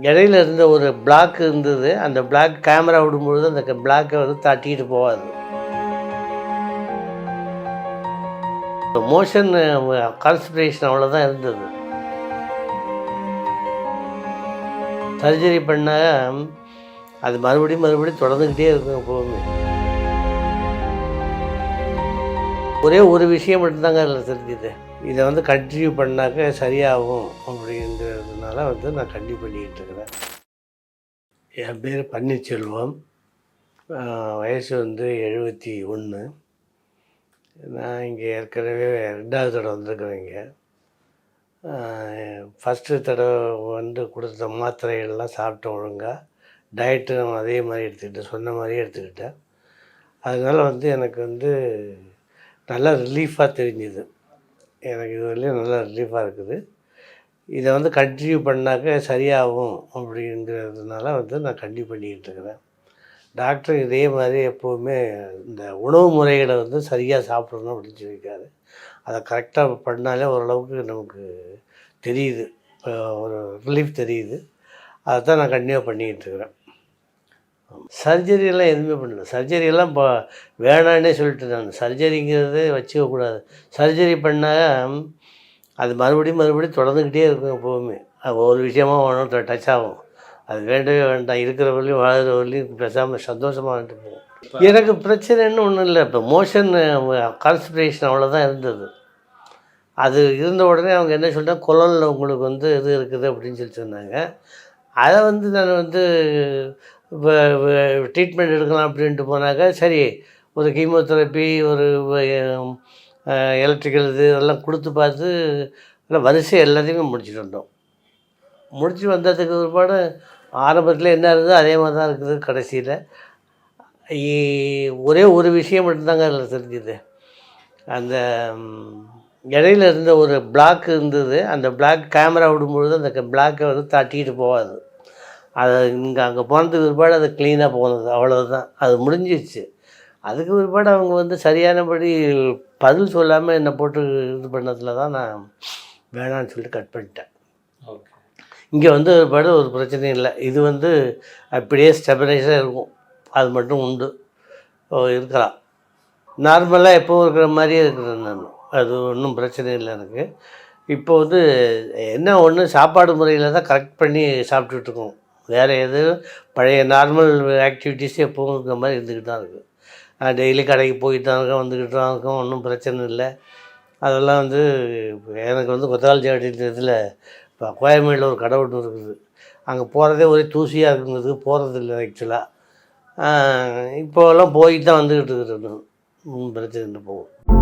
இடையில இருந்த ஒரு பிளாக் இருந்தது. அந்த பிளாக் கேமரா விடும்பொழுது அந்த பிளாக்கை வந்து தட்டிக்கிட்டு போகாது. மோஷன் கான்சன்ட்ரேஷன் அவ்வளோதான் இருந்தது. சர்ஜரி பண்ணால் அது மறுபடியும் தொடர்ந்துக்கிட்டே இருக்கும் எப்போவுமே. ஒரே ஒரு விஷயம் மட்டும்தாங்க அதில் தெரிஞ்சுது. இதை வந்து கண்டினியூ பண்ணாக்க சரியாகும் அப்படின்றதுனால வந்து நான் கண்டினியூ பண்ணிக்கிட்டு இருக்கிறேன். என் பேர் பன்னீர்செல்வம். வயசு வந்து 71. நான் இங்கே ஏற்கனவே 2வது தடவை வந்திருக்கிறேன். இங்கே ஃபஸ்ட்டு தடவை வந்து கொடுத்த மாத்திரைகள்லாம் சாப்பிட்டேன் ஒழுங்காக. டயட்டும் அதே மாதிரி எடுத்துக்கிட்டேன், சொன்ன மாதிரியே எடுத்துக்கிட்டேன். அதனால் வந்து எனக்கு வந்து நல்லா ரிலீஃபாக தெரிஞ்சுது. எனக்கு இது வரையிலும் நல்லா ரிலீஃபாக இருக்குது. இதை வந்து கண்டினியூ பண்ணாக்க சரியாகும் அப்படிங்கிறதுனால வந்து நான் கண்டினியூ பண்ணிக்கிட்டு இருக்கிறேன். டாக்டர் இதே மாதிரி எப்போவுமே இந்த உணவு முறைகளை வந்து சரியாக சாப்பிடணும் அப்படின்னு சொல்லியிருக்காரு. அதை கரெக்டாக பண்ணாலே ஓரளவுக்கு நமக்கு தெரியுது, ஒரு ரிலீஃப் தெரியுது. அதை தான் நான் கண்டினியூ பண்ணிக்கிட்டு இருக்கிறேன். சர்ஜரியெல்லாம் எதுவுமே பண்ணல. சர்ஜரியெல்லாம் இப்போ வேணான்னே சொல்லிட்டு நான் சர்ஜரிங்கிறது வச்சுக்கக்கூடாது. சர்ஜரி பண்ணால் அது மறுபடியும் தொடர்ந்துக்கிட்டே இருக்கும் எப்போவுமே. அது ஒரு விஷயமாக ஒன்றும் டச் ஆகும். அது வேண்டவே வேண்டாம். இருக்கிற வரையும் வாழ்கிற வரையும் பேசாமல் சந்தோஷமாக வந்துட்டு போகும். எனக்கு பிரச்சனைன்னு ஒன்றும் இல்லை. இப்போ மோஷன் கான்சன்ட்ரேஷன் அவ்வளோதான் இருந்தது. அது இருந்த உடனே அவங்க என்ன சொல்லிட்டாங்க, குழலில் உங்களுக்கு வந்து இது இருக்குது அப்படின்னு சொல்லி சொன்னாங்க. அதை வந்து நான் வந்து ட்ரீட்மெண்ட் எடுக்கலாம் அப்படின்ட்டு போனாக்கா, சரி ஒரு கீமோதெரப்பி, ஒரு எலக்ட்ரிக்கல் இது எல்லாம் கொடுத்து பார்த்து எல்லாம் வரிசை எல்லாத்தையுமே முடிச்சுட்டு வந்தோம். முடிச்சு வந்ததுக்கு பிற்பாடு ஆரம்பத்தில் என்ன இருந்ததோ அதே மாதிரி தான் இருக்குது. கடைசியில் ஒரே ஒரு விஷயம் மட்டும்தாங்க அதில் தெரிஞ்சுது. அந்த இடையில இருந்த ஒரு பிளாக் இருந்தது. அந்த பிளாக் கேமரா விடும்பொழுது அந்த பிளாக்கை வந்து தட்டிக்கிட்டு போகாது. அதை அங்கே போனதுக்கு பிற்பாடு அது க்ளீனாக போனது, அவ்வளோதான். அது முடிஞ்சிடுச்சு. அதுக்கு பிற்பாடு அவங்க வந்து சரியானபடி பதில் சொல்லாமல் என்னை போட்டு இது பண்ணதில் தான் நான் வேணான்னு சொல்லிட்டு கட் பண்ணிட்டேன். இங்கே வந்து பிற்பாடு ஒரு பிரச்சனையும் இல்லை. இது வந்து அப்படியே ஸ்டெபிலைஸாக இருக்கும். அது மட்டும் உண்டு, இருக்கலாம். நார்மலாக எப்போவும் இருக்கிற மாதிரியே இருக்கிறேன் நான். அது ஒன்றும் பிரச்சனை இல்லை எனக்கு. இப்போ வந்து என்ன ஒன்று, சாப்பாடு முறையில் தான் கரெக்ட் பண்ணி சாப்பிட்டுட்ருக்கோம். வேறு எதுவும் பழைய நார்மல் ஆக்டிவிட்டீஸ் எப்போவும் இருக்கிற மாதிரி இருந்துக்கிட்டு தான் இருக்குது. டெய்லி கடைக்கு போயிட்டு தான் இருக்கேன், வந்துக்கிட்டு தான் இருக்கோம். ஒன்றும் பிரச்சனை இல்லை. அதெல்லாம் வந்து எனக்கு வந்து கொத்தகால்ஜாட்டின்றதில் இப்போ கோயம்பேடில் ஒரு கடை ஒன்று இருக்குது. அங்கே போகிறதே ஒரே தூசியாக இருக்குங்கிறதுக்கு போகிறதில்ல ஆக்சுவலாக. இப்போலாம் போயிட்டு தான் வந்துக்கிட்டு இருக்கிறேன். ஒன்றும் பிரச்சனை இல்லை, போகும்.